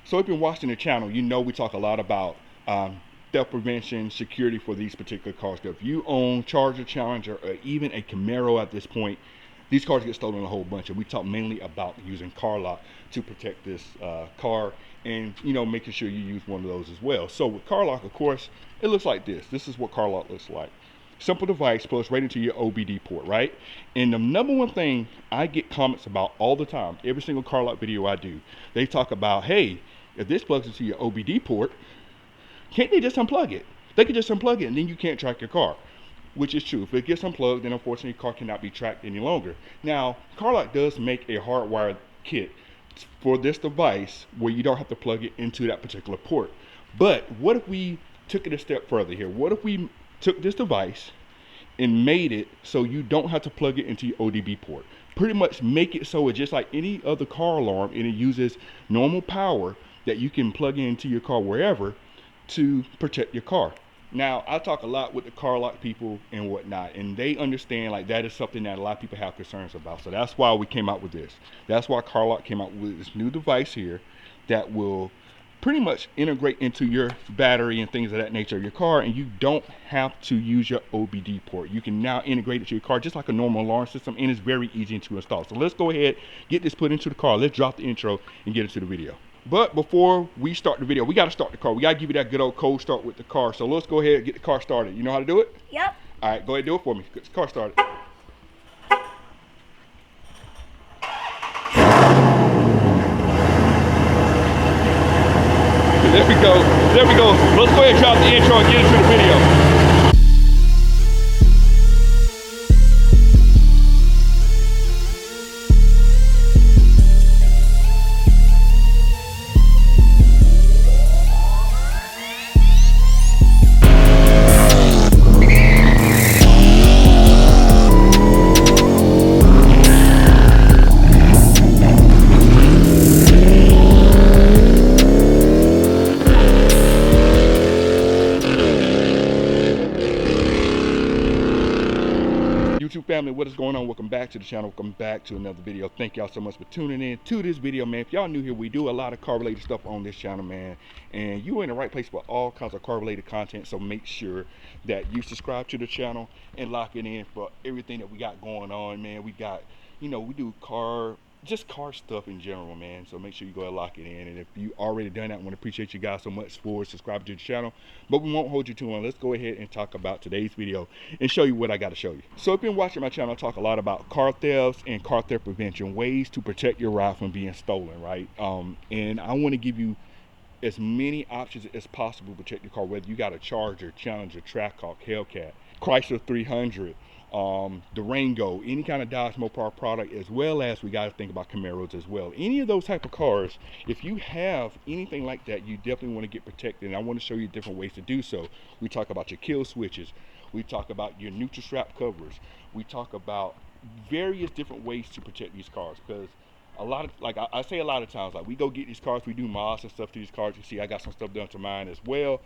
So if you've been watching the channel, you know we talk a lot about theft prevention, security for these particular cars. If you own Charger, Challenger, or even a Camaro at this point, these cars get stolen a whole bunch. And we talk mainly about using Carlock to protect this car, and making sure you use one of those as well. So with Carlock, of course, it looks like this. This is what Carlock looks like. Simple device plugs right into your OBD port, right? And the number one thing I get comments about all the time, every single Carlock video I do, they talk about, hey, if this plugs into your OBD port, can't they just unplug it? They can just unplug it and then you can't track your car, which is true. If it gets unplugged, then unfortunately your car cannot be tracked any longer. Now, Carlock does make a hardwire kit for this device where you don't have to plug it into that particular port. But what if we took it a step further here? What if we took this device and made it so you don't have to plug it into your ODB port? Pretty much make it so it's just like any other car alarm, and it uses normal power that you can plug into your car wherever to protect your car. Now, I talk a lot with the Carlock people and whatnot, and they understand like that is something that a lot of people have concerns about. So that's why we came out with this. That's why Carlock came out with this new device here that will pretty much integrate into your battery and things of that nature of your car, and you don't have to use your OBD port. You can now integrate it to your car just like a normal alarm system, and it's very easy to install. So let's go ahead, get this put into the car. Let's drop the intro and get into the video. But before we start the video, we got to start the car. We got to give you that good old cold start with the car. So let's go ahead and get the car started. You know how to do it? Yep. All right, go ahead and do it for me. Get the car started. There we go. There we go. Let's go ahead and drop the intro and get into the video. YouTube family, what is going on? Welcome back to the channel. Welcome back to another video. Thank y'all so much for tuning in to this video, man. If y'all new here, we do a lot of car related stuff on this channel, man, and you are in the right place for all kinds of car related content. So make sure that you subscribe to the channel and lock it in for everything that we got going on, man. We got, we do car stuff in general, man. So make sure you go and lock it in. And if you already done that, I want to appreciate you guys so much for subscribing to the channel. But we won't hold you too long. Let's go ahead and talk about today's video and show you what I got to show you. So if you've been watching my channel, I talk a lot about car thefts and car theft prevention, ways to protect your ride from being stolen, right? And I want to give you as many options as possible to protect your car, whether you got a Charger, Challenger, Trackshaker, Hellcat, Chrysler 300, Durango, any kind of Dodge Mopar product, as well as we got to think about Camaros as well. Any of those type of cars, if you have anything like that, you definitely want to get protected, and I want to show you different ways to do so. We talk about your kill switches, we talk about your neutral strap covers, we talk about various different ways to protect these cars, because a lot of, like I say a lot of times, like we go get these cars, we do mods and stuff to these cars. You see I got some stuff done to mine as well,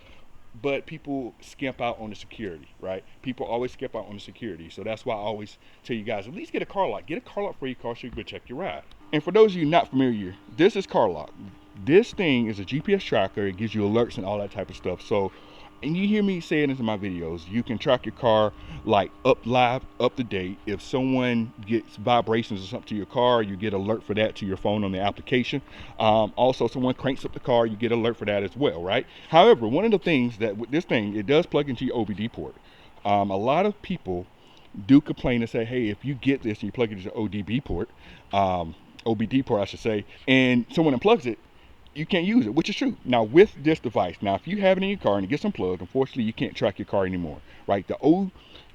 but people skimp out on the security, right? People always skimp out on the security. So that's why I always tell you guys, at least get a Carlock. Get a Carlock for your car so you can protect your ride. And for those of you not familiar, this is Carlock. This thing is a GPS tracker. It gives you alerts and all that type of stuff. So, and you hear me saying this in my videos, you can track your car like up to date. If someone gets vibrations or something to your car, you get alert for that to your phone on the application. Also, someone cranks up the car, you get alert for that as well, right? However, one of the things that with this thing, it does plug into your OBD port. A lot of people do complain and say, hey, if you get this and you plug it into the OBD port, I should say, and someone unplugs it, you can't use it, which is true. Now with this device, now if you have it in your car and it gets unplugged, unfortunately you can't track your car anymore, right? The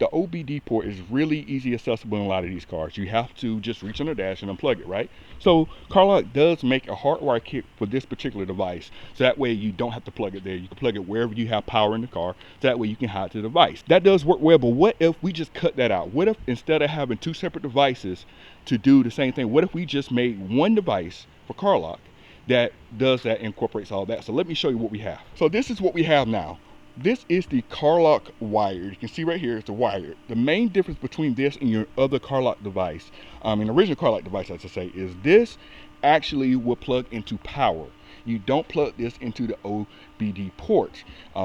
OBD port is really easy accessible in a lot of these cars. You have to just reach on the dash and unplug it, right? So Carlock does make a hardwire kit for this particular device, so that way you don't have to plug it there. You can plug it wherever you have power in the car, so that way you can hide the device. That does work well, but what if we just cut that out? What if instead of having two separate devices to do the same thing, what if we just made one device for Carlock that does that, incorporates all that? So let me show you what we have. So this is what we have now. This is the Carlock wire. You can see right here, it's the wire. The main difference between this and your other Carlock device, an original Carlock device, I should say, is this actually will plug into power. you don't plug this into the OBD ports.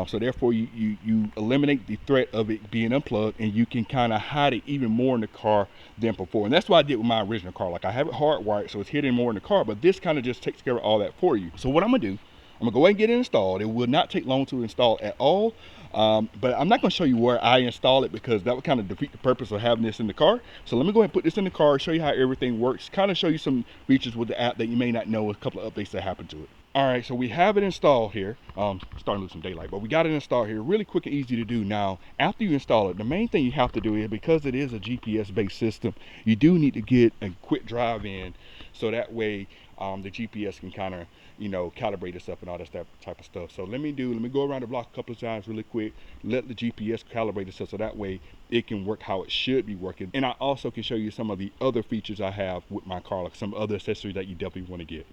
So therefore you eliminate the threat of it being unplugged, and you can kind of hide it even more in the car than before. And that's what I did with my original car. Like, I have it hardwired, so it's hidden more in the car, but this kind of just takes care of all that for you. So what I'm gonna do, I'm gonna go ahead and get it installed. It will not take long to install at all. But I'm not going to show you where I install it, because that would kind of defeat the purpose of having this in the car. So let me go ahead and put this in the car, show you how everything works, kind of show you some features with the app that you may not know, a couple of updates that happen to it. All right, so we have it installed here. Starting to lose some daylight, but we got it installed here. Really quick and easy to do. Now, after you install it, the main thing you have to do is, because it is a GPS-based system, you do need to get a quick drive in, so that way the GPS can kind of, you know, calibrate itself and all that type of stuff. So let me go around the block a couple of times really quick, let the GPS calibrate itself, so that way it can work how it should be working. And I also can show you some of the other features I have with my car, like some other accessories that you definitely want to get.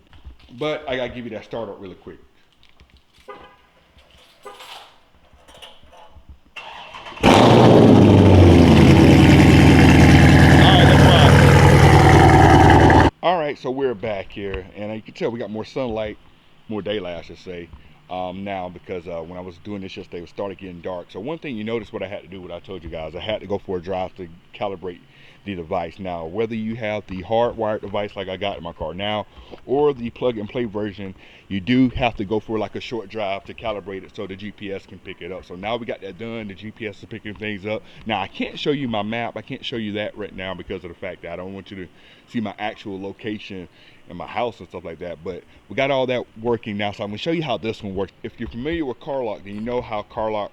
But I gotta give you that startup really quick. All right, so we're back here, and you can tell we got more sunlight, more daylight, I should say, now, because when I was doing this yesterday, it started getting dark. So one thing you notice what I had to do, what I told you guys, I had to go for a drive to calibrate the device. Now, whether you have the hardwired device like I got in my car now, or the plug and play version, you do have to go for like a short drive to calibrate it so the GPS can pick it up. So now we got that done. The GPS is picking things up. Now, I can't show you my map. I can't show you that right now because of the fact that I don't want you to see my actual location in my house and stuff like that. But we got all that working now, so I'm gonna show you how this one works. If you're familiar with Carlock, then you know how Carlock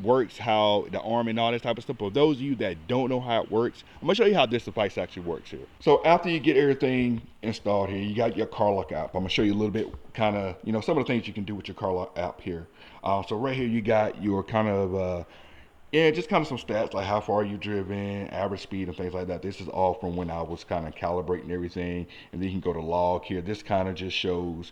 works, how the arm and all this type of stuff. But those of you that don't know how it works, I'm gonna show you how this device actually works here. So after you get everything installed here, you got your Carlock app. I'm gonna show you a little bit, kind of, you know, some of the things you can do with your Carlock app here. So right here you got your kind of yeah, just kind of some stats, like how far you driven, average speed, and things like that. This is all from when I was kind of calibrating everything. And then you can go to log here. This kind of just shows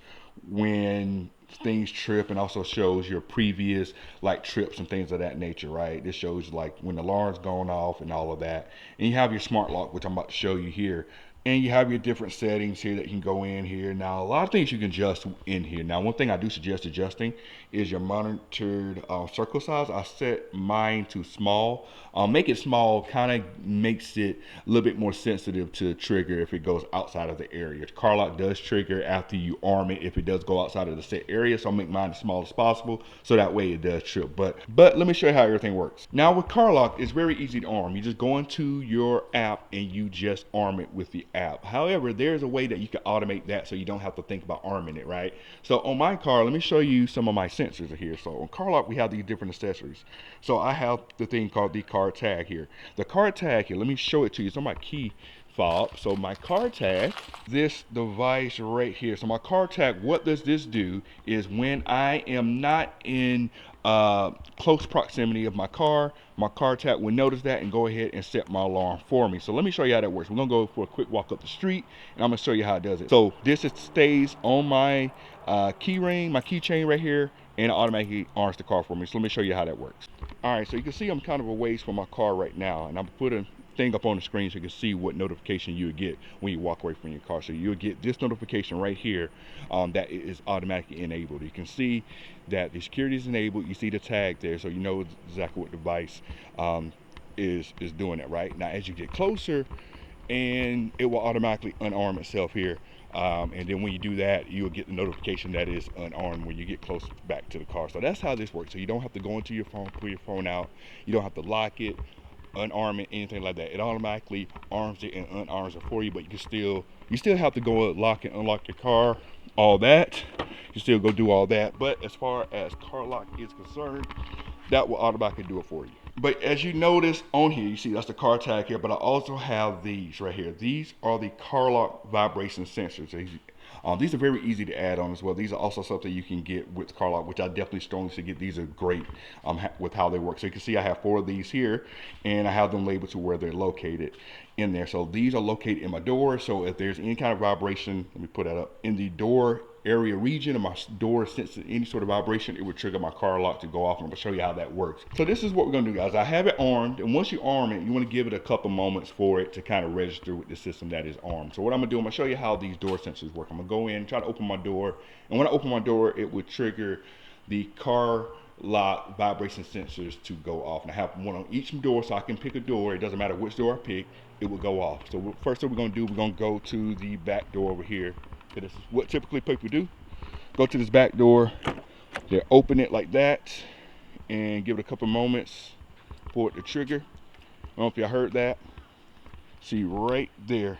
when things trip, and also shows your previous like trips and things of that nature, right? This shows like when the alarm's going off and all of that. And you have your smart lock, which I'm about to show you here. And you have your different settings here that you can go in here. Now, a lot of things you can adjust in here. Now, one thing I do suggest adjusting is your monitored circle size. I set mine to small. Make it small, kind of makes it a little bit more sensitive to trigger if it goes outside of the area. Carlock does trigger after you arm it if it does go outside of the set area. So I'll make mine as small as possible, so that way it does trip. But let me show you how everything works. Now with Carlock, it's very easy to arm. You just go into your app and you just arm it with the app. However, there's a way that you can automate that so you don't have to think about arming it, right? So on my car, let me show you some of my sensors here. So on Carlock, we have these different accessories. So I have the thing called the car tag here. The car tag here, let me show it to you. It's on my key fob. So my car tag, this device right here. So my car tag, what does this do is when I am not in close proximity of my car tag will notice that and go ahead and set my alarm for me. So let me show you how that works. We're gonna go for a quick walk up the street, and I'm gonna show you how it does it. So this stays on my key ring, my keychain right here, and it automatically arms the car for me. So let me show you how that works. All right, so you can see I'm kind of a ways from my car right now, and I'm putting thing up on the screen so you can see what notification you would get when you walk away from your car. So you'll get this notification right here that is automatically enabled. You can see that the security is enabled. You see the tag there, so you know exactly what device is doing it, right? Now as you get closer, and it will automatically unarm itself here, and then when you do that, you'll get the notification that is unarmed when you get close back to the car. So that's how this works. So you don't have to go into your phone, pull your phone out, you don't have to lock it, unarm it, anything like that. It automatically arms it and unarms it for you, but you still have to go lock and unlock your car, all that. You still go do all that, but as far as Carlock is concerned, that will automatically do it for you. But as you notice on here, you see that's the car tag here, but I also have these right here. These are the Carlock vibration sensors. These are very easy to add on as well. These are also something you can get with Carlock, which I definitely strongly suggest. These are great with how they work. So you can see I have 4 of these here, and I have them labeled to where they're located in there. So these are located in my door. So if there's any kind of vibration, let me put that up, in the door area region of my door sensing any sort of vibration, it would trigger my car lock to go off, and I'm gonna show you how that works. So this is what we're gonna do, guys. I have it armed, and once you arm it, you wanna give it a couple moments for it to kind of register with the system that is armed. So what I'm gonna do, I'm gonna show you how these door sensors work. I'm gonna go in, try to open my door, and when I open my door, it would trigger the car lock vibration sensors to go off. And I have one on each door, so I can pick a door. It doesn't matter which door I pick, it will go off. So first thing we're gonna do, we're gonna go to the back door over here. This is what typically people do. Go to this back door, they open it like that, and give it a couple moments for it to trigger. I don't know if y'all heard that. See right there,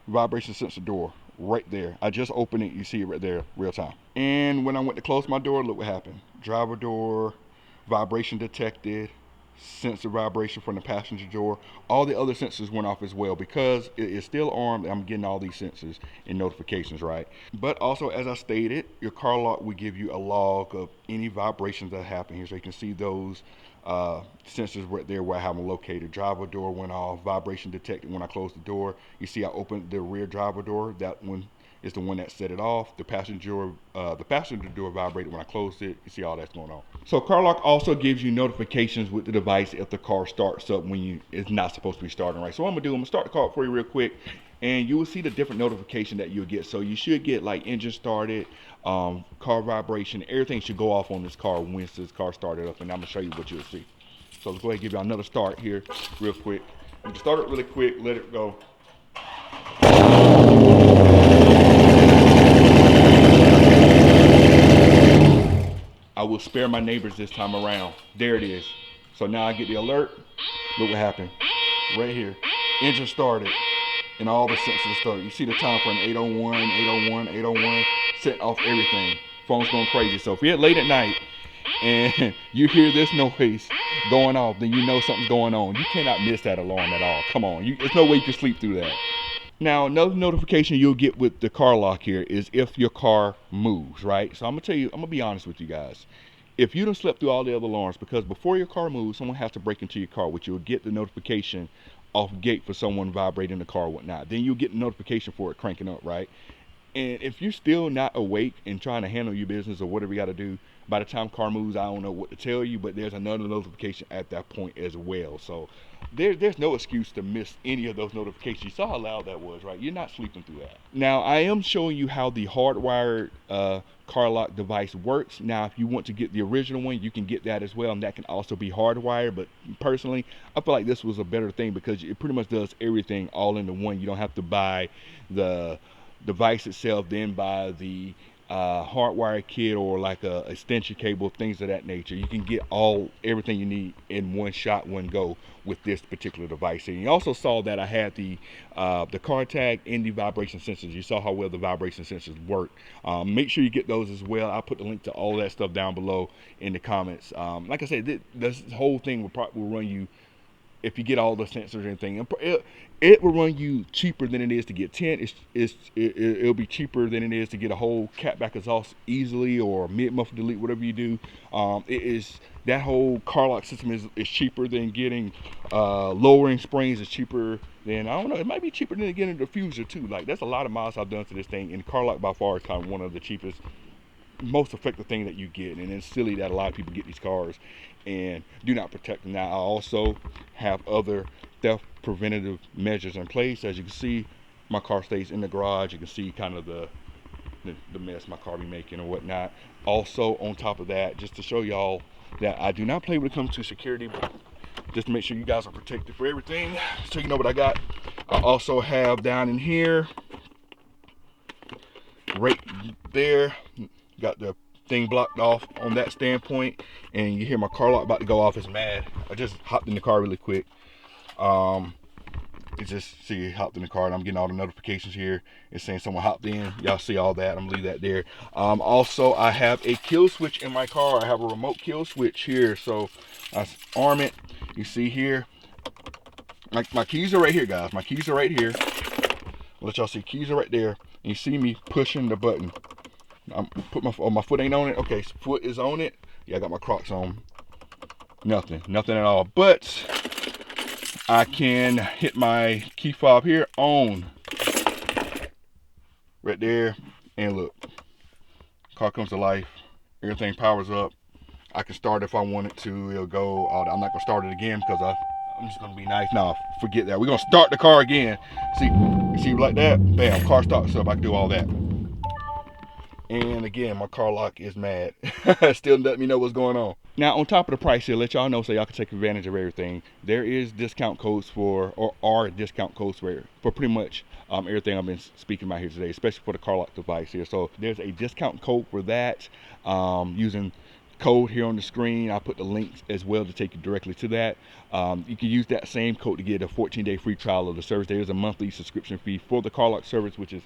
vibration sensor door, right there. I just opened it, you see it right there, real time. And when I went to close my door, look what happened. Driver door, vibration detected, sensor vibration from the passenger door. All the other sensors went off as well because it is still armed. I'm getting all these sensors and notifications, right? But also, as I stated, your car lock will give you a log of any vibrations that happen here. So you can see those sensors right there where I have them located. Driver door went off, vibration detected when I closed the door. You see I opened the rear driver door. That one is the one that set it off. The passenger door vibrated when I closed it. You see all that's going on. So Carlock also gives you notifications with the device if the car starts up when it's not supposed to be starting, right? So what I'm gonna start the car up for you real quick, and you will see the different notification that you'll get. So you should get like engine started, car vibration, everything should go off on this car once this car started up, and I'm gonna show you what you'll see. So let's go ahead and give y'all another start here real quick. I'm gonna start it really quick, let it go. I will spare my neighbors this time around. There it is. So now I get the alert. Look what happened. Right here. Engine started. And all the sensors started. You see the time frame, 801, 801, 801. Set off everything. Phone's going crazy. So if you're late at night and you hear this noise going off, then you know something's going on. You cannot miss that alarm at all. Come on. There's no way you can sleep through that. Now, another notification you'll get with the car lock here is if your car moves, right? So I'm gonna be honest with you guys. If you don't slept through all the other alarms, because before your car moves, someone has to break into your car, which you'll get the notification off gate for someone vibrating the car or whatnot. Then you'll get the notification for it cranking up, right? And if you're still not awake and trying to handle your business or whatever you got to do, by the time car moves, I don't know what to tell you, but there's another notification at that point as well. So there's no excuse to miss any of those notifications. You saw how loud that was, right? You're not sleeping through that. Now, I am showing you how the hardwired car lock device works. Now, if you want to get the original one, you can get that as well, and that can also be hardwired. But personally, I feel like this was a better thing because it pretty much does everything all into one. You don't have to buy the device itself, then buy the hardwire kit or like a extension cable, things of that nature. You can get everything you need in one shot, one go with this particular device. And you also saw that I had the car tag and the vibration sensors. You saw how well the vibration sensors work. Make sure you get those as well. I'll put the link to all that stuff down below in the comments. Like I said, this whole thing will run you, if you get all the sensors and everything, it will run you cheaper than it is to get 10. It'll be cheaper than it is to get a whole Scatpack exhaust easily, or mid-muffler delete, whatever you do. That whole car lock system is cheaper than getting lowering springs. Is cheaper than, I don't know, it might be cheaper than getting a diffuser too. Like, that's a lot of miles I've done to this thing, and car lock by far is kind of one of the cheapest, most effective thing that you get. And it's silly that a lot of people get these cars and do not protect them. Now, I also have other theft preventative measures in place. As you can see, my car stays in the garage. You can see kind of the mess my car be making or whatnot. Also, on top of that, just to show y'all that I do not play when it comes to security, just to make sure you guys are protected for everything, so you know what I got. I also have down in here, right there, got the thing blocked off on that standpoint, and you hear my car lock about to go off. It's mad. I just hopped in the car really quick. It's just, see, hopped in the car, and I'm getting all the notifications here. It's saying someone hopped in. Y'all see all that. I'm gonna leave that there. Also, I have a kill switch in my car. I have a remote kill switch here, so I arm it. You see here, my keys are right here, guys. My keys are right here. I'll let y'all see, keys are right there. And you see me pushing the button. I'm put my foot ain't on it. Okay, so foot is on it. Yeah, I got my Crocs on. Nothing at all. But I can hit my key fob here on right there, and look, Car comes to life. Everything powers up. I can start if I wanted to. It'll go. I'm not gonna start it again because I'm just gonna be nice. No, forget that. We're gonna start the car again. See like that? Bam, car starts up. I can do all that. And again, my Carlock is mad. Still letting me know what's going on. Now, on top of the price here, let y'all know so y'all can take advantage of everything. There is discount codes for, or are discount codes for pretty much everything I've been speaking about here today, especially for the Carlock device here. So there's a discount code for that using code here on the screen. I'll put the links as well to take you directly to that. You can use that same code to get a 14-day free trial of the service. There is a monthly subscription fee for the Carlock service, which is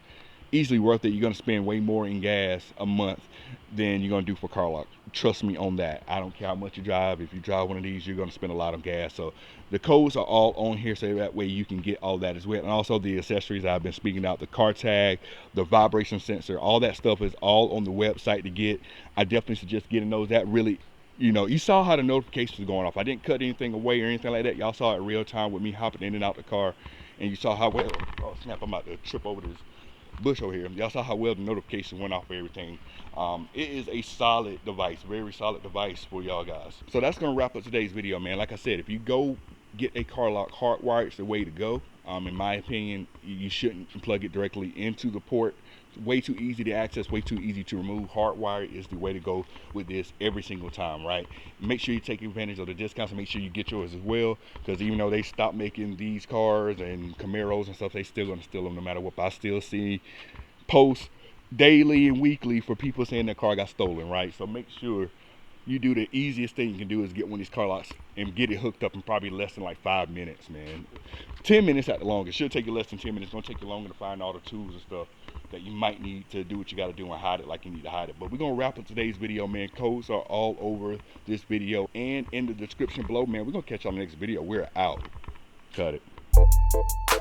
easily worth it. You're going to spend way more in gas a month than you're going to do for Carlock. Trust me on that. I don't care how much you drive. If you drive one of these, you're going to spend a lot of gas. So the codes are all on here, so that way you can get all that as well. And also the accessories I've been speaking about, the car tag, the vibration sensor, all that stuff is all on the website to get. I definitely suggest getting those. That really, you know, you saw how the notifications were going off. I didn't cut anything away or anything like that. Y'all saw it real time with me hopping in and out the car, and you saw how well, oh snap, I'm about to trip over this bush over here. Y'all saw how well the notification went off for everything. It is a solid device, very solid device for y'all guys. So that's gonna wrap up today's video, man. Like I said, if you go get a Carlock hardwire, it's the way to go. In my opinion, you shouldn't plug it directly into the port. Way too easy to access, way too easy to remove. Hardwire is the way to go with this every single time, right? Make sure you take advantage of the discounts and make sure you get yours as well, because even though they stopped making these cars and Camaros and stuff, they still gonna steal them no matter what. But I still see posts daily and weekly for people saying their car got stolen, right? So make sure you do the easiest thing you can do is get one of these Carlocks and get it hooked up in probably less than like 5 minutes, man. 10 minutes at the longest. Should take you less than 10 minutes. It's gonna take you longer to find all the tools and stuff that you might need to do what you got to do and hide it like you need to hide it. But we're gonna wrap up today's video, man. Codes are all over this video and in the description below, man. We're gonna catch you on the next video. We're out. Cut it.